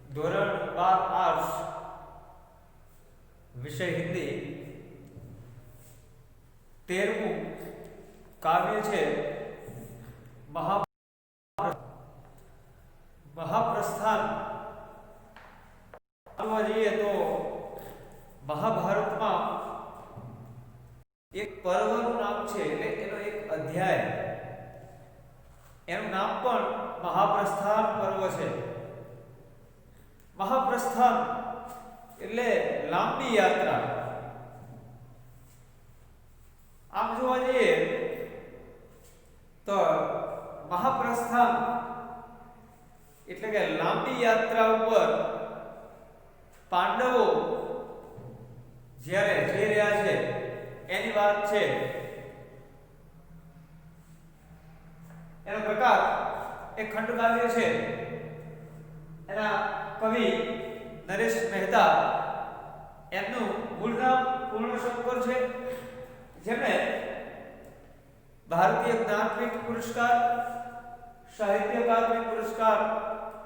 ધોરણ 12 આર્ટ્સ વિષય હિન્દી 13મું કાવ્ય છે મહાપ્રસ્થાન। જોવા જઈએ તો મહાભારતમાં એક પર્વનું નામ છે, એટલે એનો એક અધ્યાય, એનું નામ પણ મહાપ્રસ્થાન પર્વ છે। મહાપ્રસ્થાન એટલે લાંબી યાત્રા। આમ જોવા જઈએ તો મહાપ્રસ્થાન એટલે કે લાંબી યાત્રા ઉપર પાંડવો જ્યારે જઈ રહ્યા છે એની વાત છે। એનો પ્રકાર એક ખંડકાવ્ય છે। એના કવિ નરેશ મહેતા, એમનું મૂળ નામ પૂર્ણશંકર છે, જેમણે ભારતીય જ્ઞાનપીઠ પુરસ્કાર, સાહિત્ય અકાદમી પુરસ્કાર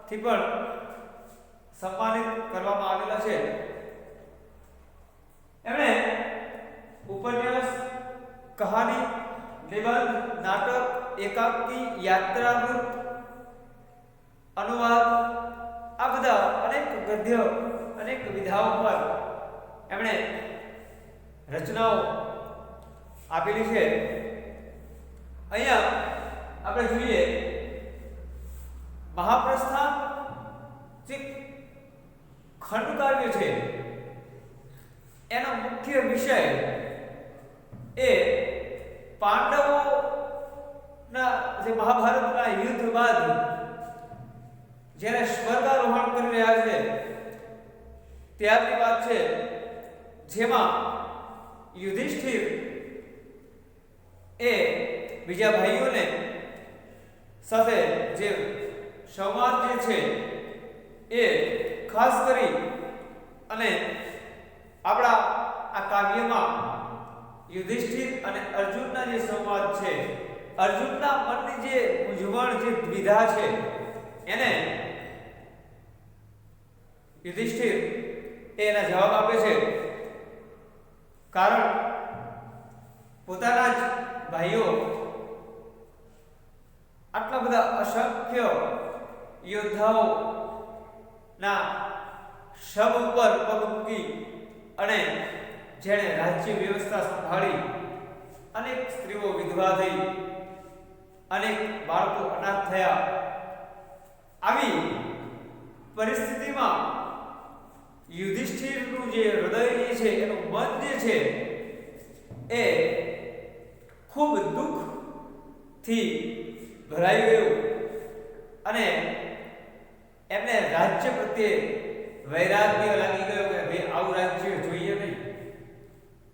થી પણ સન્માનિત કરવામાં આવેલા છે। એમણે ઉપન્યાસ, કહાની, નિબંધ, નાટક, એકાંકી, યાત્રાવૃત્ત, અનુવાદ, આ બધા અનેક ગદ્ય, અનેક વિધાઓ પર એમણે રચનાઓ આપેલી છે। અહીંયા આપણે જોઈએ મહાપ્રસ્થાન જે ખંડકાવ્ય છે એનો મુખ્ય વિષય એ પાંડવોના જે મહાભારતના યુદ્ધ બાદ જ્યારે સ્વર્ગારોહણ કરી રહ્યા છે ત્યારની વાત છે, જેમાં યુધિષ્ઠિર એ બીજા ભાઈઓને સાથે જે સંવાદ જે છે એ ખાસ કરી અને આપણા આ કાવ્યમાં યુધિષ્ઠિર અને અર્જુનના જે સંવાદ છે, અર્જુનના મનની જે મૂંઝવણ, જે દ્વિધા છે, એને યુધિષ્ઠિર એના જવાબ આપે છે। કારણ પોતાના જ ભાઈઓ આટલા બધા અસંખ્ય યોદ્ધાઓ ના શબ ઉપર પગ મૂકી અને જેણે રાજ્ય વ્યવસ્થા સંભાળી, અનેક સ્ત્રીઓ વિધવા થઈ, અનેક બાળકો અનાથ થયા, આવી પરિસ્થિતિમાં યુધિષ્ઠિરનું જે હૃદય છે, એનું મન જે છે એ ખૂબ દુઃખથી ભરાઈ ગયું અને એમને રાજ્ય પ્રત્યે વૈરાગ્ય લાગી ગયો કે ભાઈ આવું રાજ્ય જોઈએ નહીં।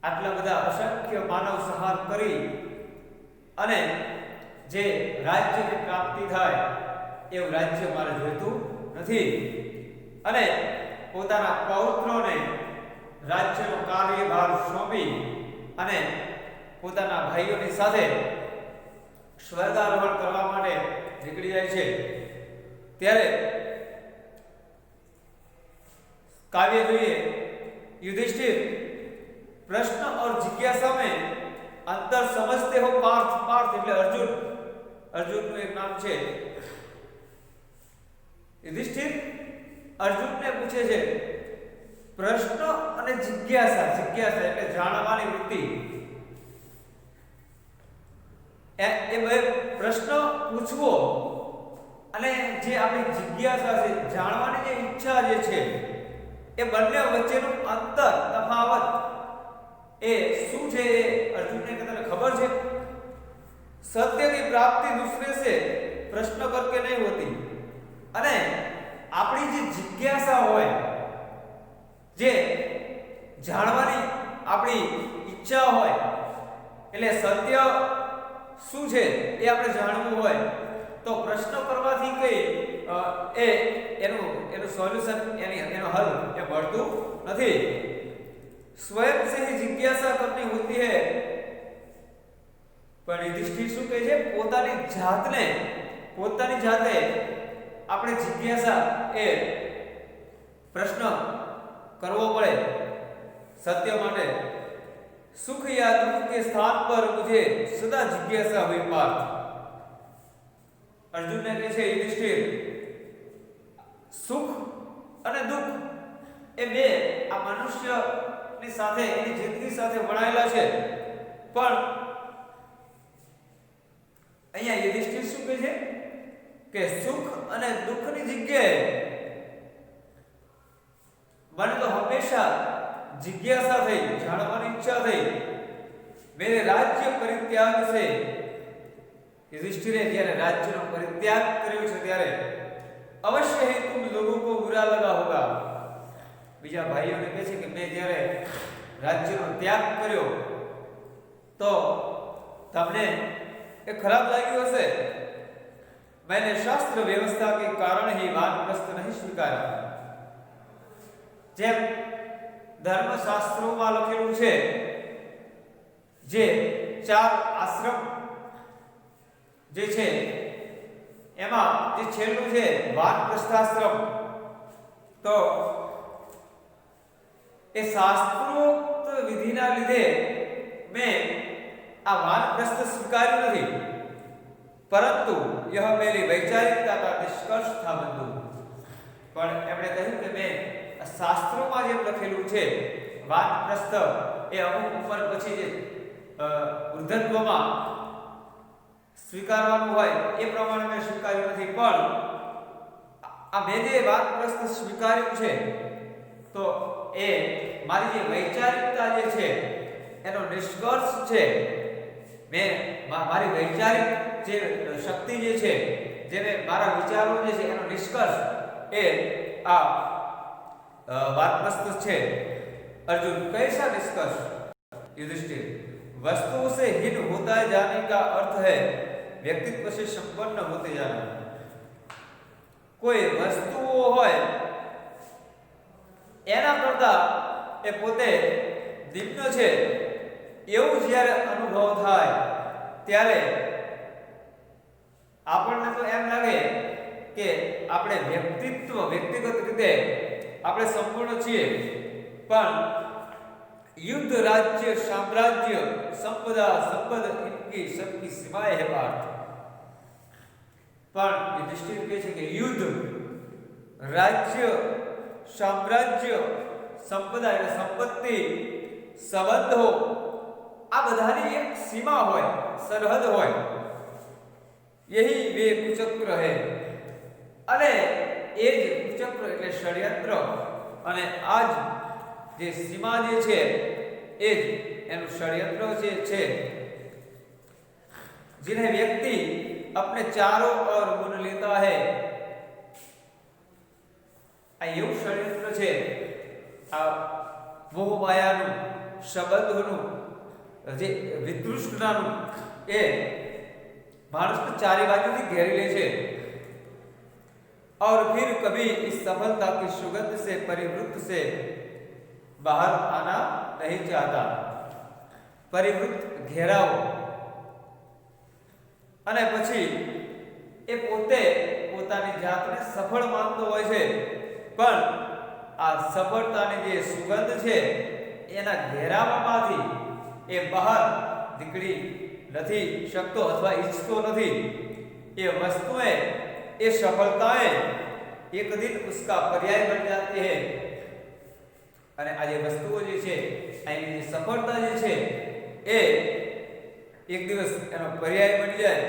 આટલા બધા અસંખ્ય માનવ સંહાર કરી અને જે રાજ્યની પ્રાપ્તિ થાય એવું રાજ્ય મારે જોઈતું નથી, અને પોતાના પૌત્રોને રાજ્યનો કાર્યભાર સોંપી અને પોતાના ભાઈઓની સાથે સ્વર્ગારોહણ કરવા માટે નીકળી જાય છે। ત્યારે काव्य જોઈએ युधिष्ठिर प्रश्न और जिज्ञासा में अंतर समझते हो पार्थ। पार्थ એટલે अर्जुन, अर्जुन નું એક નામ છે। युधिष्ठिर अर्जुन ने પૂછે છે પ્રશ્ન અને જિજ્ઞાસા। જિજ્ઞાસા એટલે જાણવાની વૃત્તિ। એ બે પ્રશ્ન પૂછવો અને જે આપણી જિજ્ઞાસા છે, જાણવાની જે ઈચ્છા જે છે, એ બંને વચ્ચેનું અંતર, તફાવત એ શું છે એ अर्जुन ने तने खबर है। सत्य की प्राप्ति दूसरे से प्रश्न करके नहीं होती, અને આપણી જે જિજ્ઞાસા હોય, જે જાણવાની આપણી ઈચ્છા હોય, એટલે સત્ય શું છે એ આપણે જાણવું હોય તો પ્રશ્ન કરવાથી કઈ એનું સોલ્યુશન, એનો હલ એ મળતું નથી। स्वयं से ही जिज्ञासा करनी होती है। पर युधिष्ठिर શું કહે છે? પોતાની જાતે આપણે જિજ્ઞાસા એ પ્રશ્ન કરવો પડે सत्य माटे सुख या दुख के स्थान पर मुझे सदा जिज्ञासा हुई पार्थ। अर्जुन ने कहे युधिष्ठिर सुख અને દુખ એ બે આ મનુષ્યની સાથે એની જિંદગી સાથે વણાયેલા છે, પણ અહીંયા યુધિષ્ઠિર શું કહે છે કે સુખ અને દુઃખની જગ્યાએ મને તો હંમેશા जिज्ञासा थी, जानवानी इच्छा थी, मेरे राज्य परित्याग से युधिष्ठिरे જ્યારે રાજ્યનો પરિત્યાગ કર્યો છે ત્યારે અવશ્ય ही तुम लोगों को बुरा लगा होगा। બીજા ભાઈઓને કહે છે કે મેં જ્યારે રાજ્યનો ત્યાગ કર્યો તો તમને એ ખરાબ લાગ્યું હશે। मैंने शास्त्र व्यवस्था के कारण ही वानप्रस्थ नहीं स्वीकारा। જેમ ધર્મશાસ્ત્રોમાં લખેલું છે જે ચાર આશ્રમ જે છે એમાં જે છેલ્લું છે વાનપ્રસ્થાશ્રમ, તો એ શાસ્ત્રોક્ત વિધિના લીધે મેં આ વાનપ્રસ્થ સ્વીકાર્યું નથી, પરંતુ यह मेरी वैचारिकता का निष्कर्ष था बंधु। પણ એમણે કહ્યું કે મેં શાસ્ત્રોમાં જેમ લખેલું છે વાનપ્રસ્થ એ અમુક ઉંમર પછી જે વૃદ્ધત્વમાં સ્વીકારવાનું હોય એ પ્રમાણે મેં સ્વીકાર્યું નથી, પણ આ મેં જે વાનપ્રસ્થ સ્વીકાર્યું છે તો એ મારી જે વૈચારિકતા જે છે એનો નિષ્કર્ષ છે। મેં મારી વૈચારિક જે શક્તિ જે છે, જેને મારા વિચારો જે છે એનો નિષ્કર્ષ એ આ वानप्रस्थ छे। अर्जुन कैसा निष्कर्ष? युधिष्ठिर वस्तु से हीन होता जाने का अर्थ है व्यक्तित्व से संपन्न होते जाना। कोई वस्तुओ होय एना करता ए पोते निम्न छे એવું જ્યારે અનુભવ થાય ત્યારે આપણને તો એમ લાગે કે આપણે વ્યક્તિગત રીતે આપણે સંપૂર્ણ છીએ, પણ युद्ध राज्य साम्राज्य संपदा संपद इनकी सबकी सीमाएं है पार्थ। पर युधिष्ठिर કહે છે કે યુદ્ધ, રાજ્ય, સામ્રાજ્ય, સંપદા એટલે સંપત્તિ, સંબંધો આ બધાની એક સીમા હોય, સરહદ હોય, यही वे कुचक्र है। અને એ જ કુચક્ર એટલે ષડયંત્ર અને આજ જે સીમા જે છે એ જ એનું ષડયંત્ર જે છે, जिन्हें व्यक्ति अपने चारों ओर बुन लेता है। આ એવું ષડયંત્ર છે આ મોહ માયાનું, સંબંધોનું, જે વિતૃષ્ણતાનું એ માણસને ચારે બાજુથી ઘેરી લે છે और फिर कभी इस सफलता की सुगंध से परिवृत्त से बाहर आना नहीं चाहता। परिवृत्त घेराव અને પછી એ પોતે પોતાની જાતને સફળ માનતો હોય છે, પણ આ સફળતાની જે સુગંધ છે એના ઘેરાવામાંથી એ બહાર નીકળી નથી શકતો અથવા ઈચ્છતો નથી। એ વસ્તુએ ये सफलताएं एक दिन उसका पर्याय बन जाती है। અને આ જે વસ્તુઓ જે છે એની જે સફળતા જે છે એ एक दिवस એનો पर्याय बन जाए।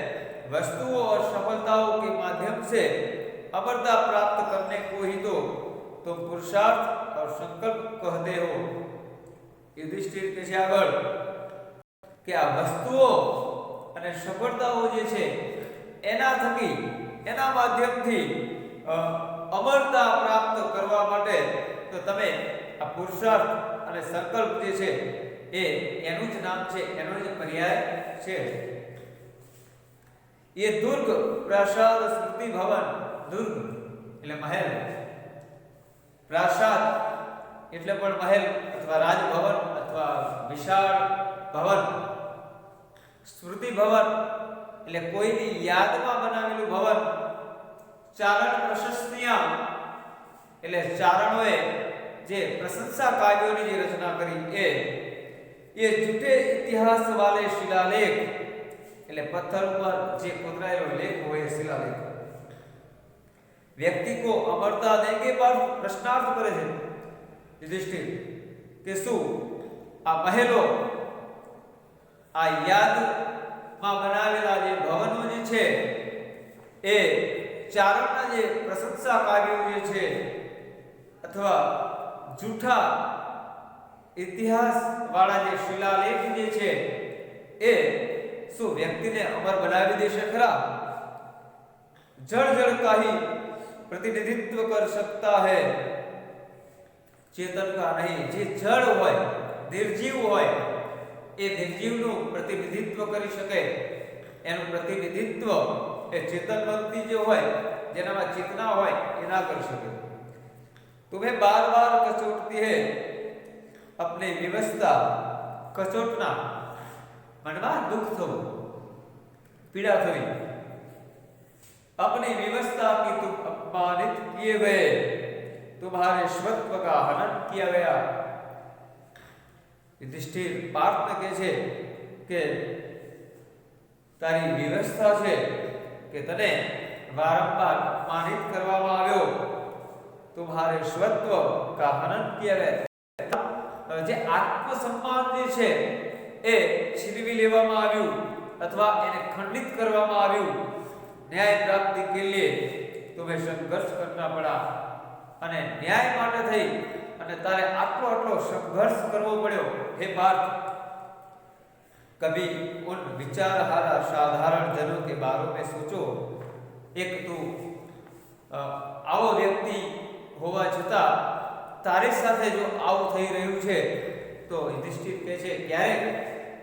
वस्तुओं और सफलताओं के माध्यम से अमरता प्राप्त करने को ही तो तुम पुरुषार्थ और संकल्प कहते हो। युधिष्ठिर કહે છે આગળ કે આ વસ્તુઓ અને સફળતાઓ જે છે એના થકી, એના માધ્યમથી અમરતા પ્રાપ્ત કરવા માટે તો તમે આ પુરુષાર્થ અને સંકલ્પ જે છે એ એનું જ નામ છે, એનો જ પર્યાય છે। ये दुर्ग प्रासाद स्मृति भवन, दुर्ग એટલે મહેલ, પ્રાસાદ એટલે પણ મહેલ અથવા રાજભવન અથવા વિશાળ ભવન, સ્મૃતિ ભવન એટલે કોઈની યાદમાં બનાવેલું ભવન, ચારણ પ્રશસ્તિયા એટલે ચારણોએ જે પ્રશંસા કાવ્યોની જે રચના કરી એ જૂઠે ઇતિહાસ વાલે શિલાલેખ એટલે પથ્થર પર જે કોતરાયેલો લેખ હોય એ શિલાલેખ व्यक्ति को अमरता देंगे पर प्रश्नार्थ करे છે યુધિષ્ઠિર કે શું આ મહેલો આ યાદમાં બનાવેલા જે ભવનો જે છે એ ચારણના જે પ્રશંસા કાવ્યો જે છે અથવા જૂઠા ઇતિહાસ વાળા જે શિલાલેખ જે છે એ શું વ્યક્તિને અમર બનાવી દેશે ખરા? જળ જળ કાહી प्रतिनिधित्व कर सकता है चेतन का नहीं। जे जड़ होय निर्जीव होय ए निर्जीवનું પ્રતિનિધિત્વ કરી શકે એનું પ્રતિનિધિત્વ એ ચેતન વ્યક્તિ જે હોય જેનામાં ચેતના હોય એ ના કરી શકે। तुम्हें बार बार कचोटती है अपने व्यवस्था कचोटना મનમાં દુઃખ થવું પીડા થવી अपनी व्यवस्था की तुम अपमानित किए गए तुम्हारे स्वत्व का हनन किया गया। युधिष्ठिर पार्थ કહે છે કે તારી વ્યવસ્થા છે કે તને વારંવાર અપમાનિત કરવામાં આવ્યો तुम्हारे स्वत्व का हनन किया गया। જે આત્મસન્માન જે છે એ છીનવી લેવામાં આવ્યું અથવા એને ખંડિત કરવામાં આવ્યું। न्याय प्राप्ति के लिए तुम्हें संघर्ष करना पड़ा અને ન્યાય માટે થઈ અને તારે આટલો સંઘર્ષ કરવો પડ્યો। हे पार्थ कभी उन विचारहारा साधारण जनों के बारे में सोचो। एक तू આવો વ્યક્તિ હોવા છતાં તારી સાથે જો આવું થઈ રહ્યું છે તો યુધિષ્ઠિર કહે છે ક્યારેક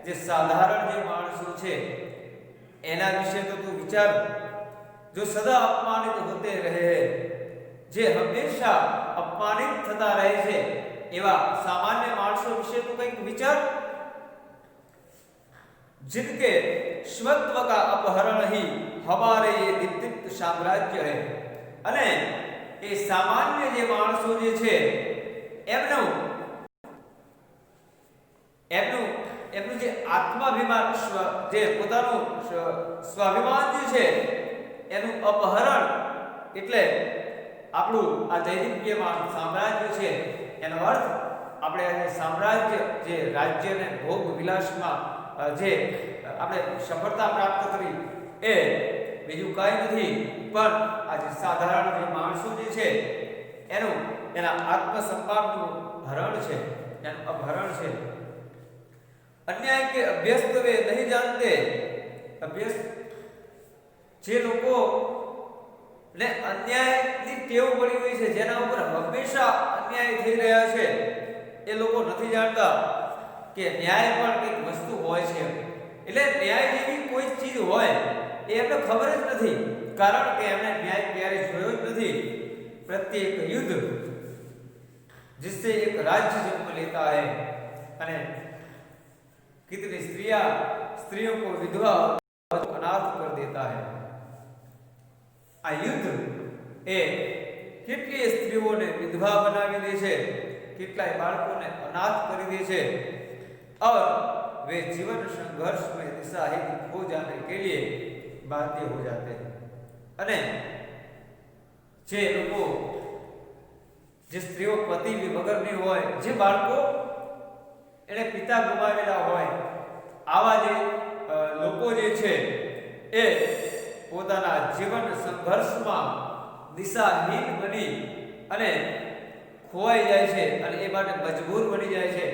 જે સાધારણ જે માણસો છે એના વિશે તો તું વિચાર जो सदा अपमानित होते रहे जे हमेशा अपमानित થતા રહે છે એવા સામાન્ય માણસો વિશે તો કંઈક વિચાર। जिनके स्वत्व का अपहरण ही हमारे ये दीप्त साम्राज्य है અને એ સામાન્ય જે માણસો જે છે એમનું જે આત્માભિમાન જે પોતાનું સ્વાભિમાન જે છે એનું અપહરણ એટલે આપણું આ દૈનિકયમાન સામ્રાજ્ય છે એનો અર્થ આપણે આજે સામ્રાજ્ય જે રાજ્યને ભોગ વિલાસમાં જે આપણે સફળતા પ્રાપ્ત કરી એ બીજું કાંઈ નથી પણ આજે સાધારણ જે માણસો જે છે એના આત્મસન્માનનું હરણ છે એનું અપહરણ છે। अन्याय के अभ्यस्त वे नहीं जानते। अभ्यस्त જે લોકો ને અન્યાયની ટેવ પડી ગઈ છે જેના ઉપર હંમેશા અન્યાય થઈ રહ્યા છે એ લોકો નથી જાણતા કે ન્યાય પણ કંઈક વસ્તુ હોય છે। એટલે ન્યાય જેવી કોઈ ચીજ હોય એ એમને ખબર જ નથી કારણ કે એમને ન્યાય ક્યારે જોયો જ નથી। प्रत्येक युद्ध जिससे एक राज्य जन्म लेता है અને कितनी स्त्रियों को विधवा अनाथ कर देता है। आ युद्ध ए કેટલી સ્ત્રીઓને વિધવા બનાવી દે છે કેટલાય બાળકોને અનાથ કરી દે છે और वे जीवन संघर्ष में दिशाहीन हो जाने के लिए बाध्य हो जाते हैं। અને જે લોકો જે સ્ત્રીઓ પતિ વગરની હોય જે બાળકો એને પિતા ગુમાવેલા હોય આવા જે લોકો જે છે એ પોતાના જીવન સંઘર્ષમાં દિશાહીન બની અને ખોવાઈ જાય છે અને એ માટે મજબૂર બની જાય છે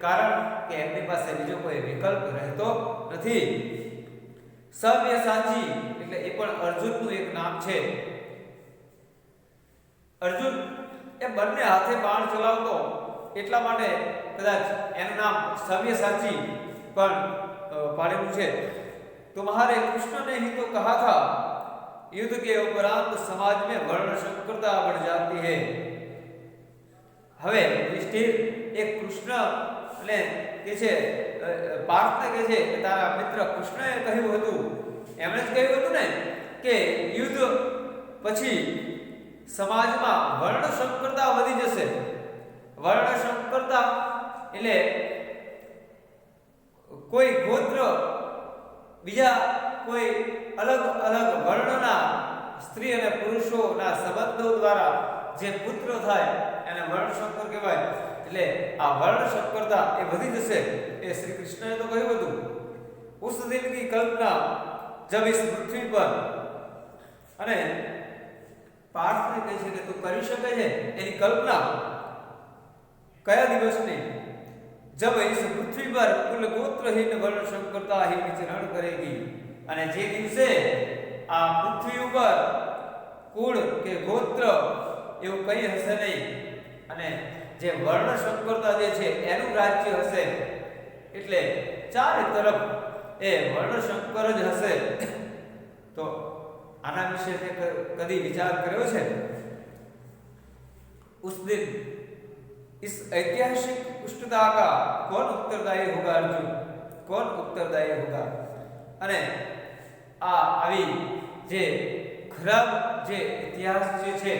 કારણ કે એમની પાસે બીજો કોઈ વિકલ્પ રહેતો નથી। સવ્યસાચી એટલે એ પણ અર્જુનનું એક નામ છે। અર્જુન એ બંને હાથે બાણ ચલાવતો એટલા માટે કદાચ એનું નામ સવ્યસાચી પણ પાડેલું છે। तुम्हारे कृष्ण ने ही तो कहा था युद्ध के उपरांत समाज में वर्ण संकरता बढ़ जाती है। હવે યુધિષ્ઠિર એક કૃષ્ણ એટલે કે છે પાર્થને કહે છે કે તારા મિત્ર કૃષ્ણએ કહ્યું હતું એમણે જ કહ્યું હતું ને કે યુદ્ધ પછી સમાજમાં વર્ણ સંકરતા વર્ણ સંકરતા એટલે કોઈ ગોત્ર બીજા કોઈ અલગ અલગ વર્ણના સ્ત્રી અને પુરુષોના સંબંધો દ્વારા જે પુત્ર થાય એને વર્ણશંકર કહેવાય। એટલે આ વર્ણશંકરતા એ વધી જશે એ શ્રી કૃષ્ણએ તો કહ્યું હતું। उस दिन की कल्पना जब इस पृथ्वी पर અને પાર્થને કહે છે કે તું કરી શકે છે એની કલ્પના કયા દિવસની? जब इस पृथ्वी पर कुल गोत्रहीन वर्ण संकरता ही विचरण करेगी। અને જે દિવસે આ પૃથ્વી ઉપર કુળ કે ગોત્ર એવું કંઈ હશે નહીં અને જે વર્ણ સંકરતા જે છે એનું રાજ્ય હશે। એટલે ચારે તરફ એ વર્ણ સંકર જ હશે। તો આના વિશે તે કદી વિચાર કર્યો છે? उस दिन इस ऐतिहासिक पुष्टता का कौन उत्तरदायी होगा अर्जुन? कौन उत्तरदायी होगा? અને આ આવી જે ખરાબ જે ઇતિહાસ જે છે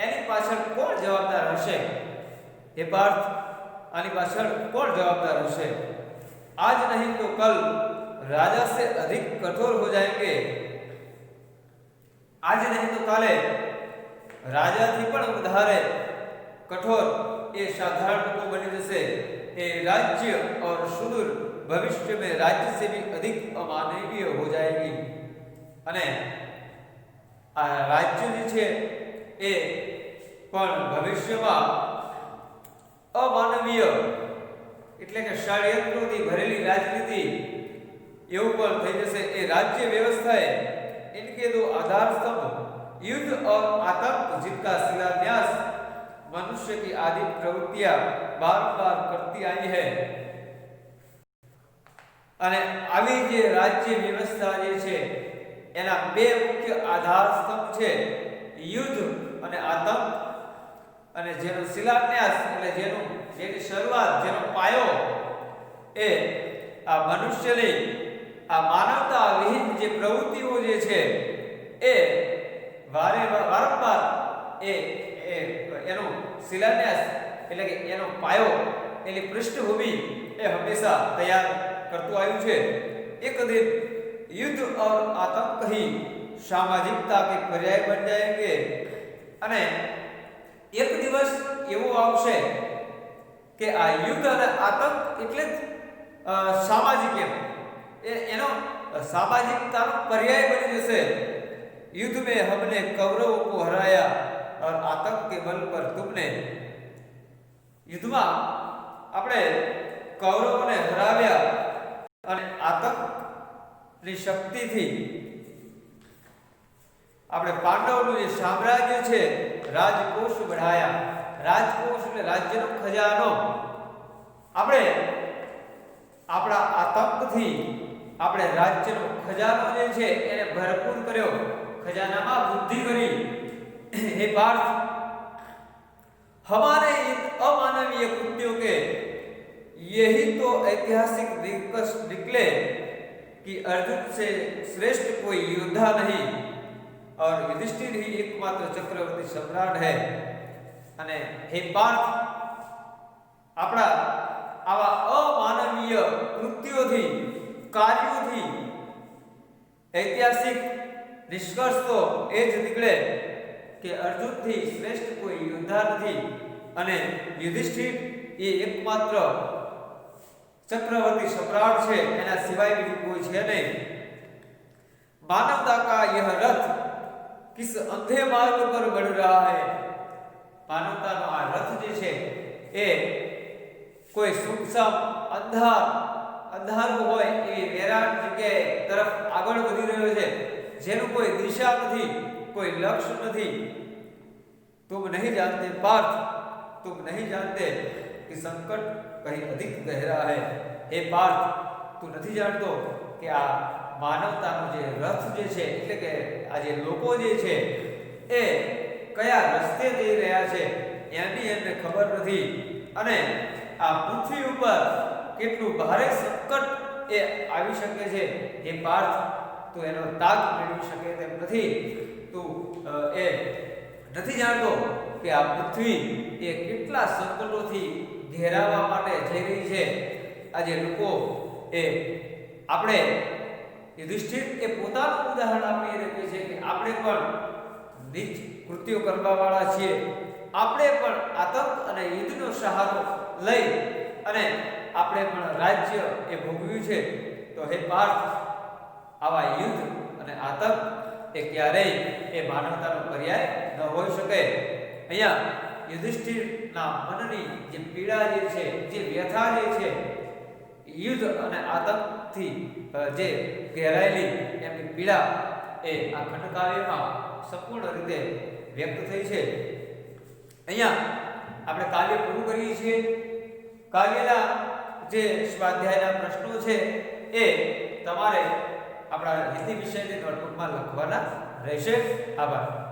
એની પાછળ કોણ જવાબદાર હશે? હે પાર્થ, આની પાછળ કોણ જવાબદાર હશે? आज नहीं तो कल राजा से अधिक कठोर हो जाएंगे। आज नहीं तो काले राजा थी पण વધારે कठोर ये साधारण को बनी जैसे ये राज्य और सुदूर भविष्य में राज्य से भी अधिक अमानवीय हो जाएगी। અને આ રાજ્ય જે છે એ પણ ભવિષ્યમાં અમાનવીય એટલે કે ષડયંત્રોથી ભરેલી રાજનીતિ એવું પણ થઈ જશે। એ રાજ્ય વ્યવસ્થાએ इनके दो आधार स्तंभ युद्ध और आतंक जिनका शिलान्यास मनुष्य की आदि प्रवृत्तियां बार-बार करती आई है। અને આવી જે રાજ્ય વ્યવસ્થા જે છે એના બે મુખ્ય આધાર સ્તંભ છે યુદ્ધ અને આતંક। અને જેનો શિલાન્યાસ એટલે જેની શરૂઆત જેનો પાયો એ આ મનુષ્યની આ માનવતા વિહીન જે પ્રવૃત્તિઓ જે છે એ વારંવાર એનો શિલાન્યાસ એટલે કે એનો પાયો એની પૃષ્ઠભૂમિ એ હંમેશા તૈયાર કરતું આવ્યું છે। एक दिन युद्ध और आतंक ही सामाजिकता के पर्याय बन जाएंगे। અને એક દિવસ એવો આવશે કે આ યુદ્ધ અને આતંક એટલે સામાજિક એનો सामाजिकताનો पर्याय बनी जैसे। युद्ध में हमने कौरवों को हराया और आतंक के बल पर तुमने युद्धમાં આપણે કૌરવોને હરાવ્યા અને આતંકની શક્તિથી આપણે પાંડવોનું જે સામ્રાજ્ય છે રાજકોષ બઢાયા। રાજકોષ એટલે રાજ્યનો ખજાનો। આપણે આપણા આતંકથી આપણે રાજ્યનો ખજાનો જે છે એને ભરપૂર કર્યો, ખજાનામાં વૃદ્ધિ કરી। हे पार्थ, हमारे इन अमानवीय कृत्यों के यही तो ऐतिहासिक निष्कर्ष निकले कि अर्जुन से श्रेष्ठ कोई योद्धा नहीं और युधिष्ठिर ही एकमात्र चक्रवर्ती सम्राट है। અને હે પાર્થ, આપણા આવા અમાનવીય કૃત્યોથી કાર્યોથી ઐતિહાસિક નિષ્કર્ષ તો એ જ નીકળે કે અર્જુનથી શ્રેષ્ઠ કોઈ યોદ્ધા નથી અને યુધિષ્ઠિર એ એકમાત્ર चक्रवर्ती सम्राट છે, એના સિવાય બીજું કોઈ છે નહીં। मानवता का यह रथ किस अंधे मार्ग पर बढ़ रहा है। मानवताનો આ રથ જે છે એ કોઈ સુમસામ અંધારું હોય એ વેરાન જગ્યાએ તરફ આગળ વધી રહ્યો છે, જેનું કોઈ દિશા નથી, कोई लक्ष्य नहीं। तुम नहीं जानते पार्थ, तुम नहीं जानते कि संकट कहीं अधिक गहरा है। हे पार्थ, तू नहीं जानतो कि आ मानवताનો જે રથ જે છે એટલે કે આ જે લોકો જે છે એ કયા રસ્તે જઈ રહ્યા છે એની એમને ખબર નથી। અને આ પૃથ્વી ઉપર કેટલું ભારે સંકટ એ આવી શકે છે। હે પાર્થ, તું એનો તાગ મેળવી શકે તેમ નથી। તું એ નથી જાણતો કે આ પૃથ્વી એ કેટલા સંકટોથી ઘેરાવા માટે જઈ રહી છે. આજે લોકો એ આપણે યુધિષ્ઠિર એ પોતાનું ઉદાહરણ આપીને કહે છે કે આપણે પણ નીચ કૃત્યો કરવાવાળા છીએ. આપણે પણ આતંક અને યુદ્ધનો સહારો લઈ અને આપણે પણ રાજ્ય એ ભોગવ્યું છે. તો હે પાર્થ, આવા યુદ્ધ અને આતંક એ ક્યારેય એ માનવતાનો પર્યાય ન હોઈ શકે. અહીંયા યુધિષ્ઠિરના મનની જે પીડા જે છે, જે વ્યથા જે છે, યુદ્ધ અને આતંકથી જે ઘેરાયેલી એમની પીડા એ આ ખંડકાવ્યમાં સંપૂર્ણ રીતે વ્યક્ત થઈ છે. અહીંયા આપણે કાવ્ય પૂરું કરીએ છીએ. કાવ્યના જે સ્વાધ્યાયના પ્રશ્નો છે એ તમારે આપણા હિન્દી વિષયની નોટબુકમાં લખવાના રહેશે. આભાર.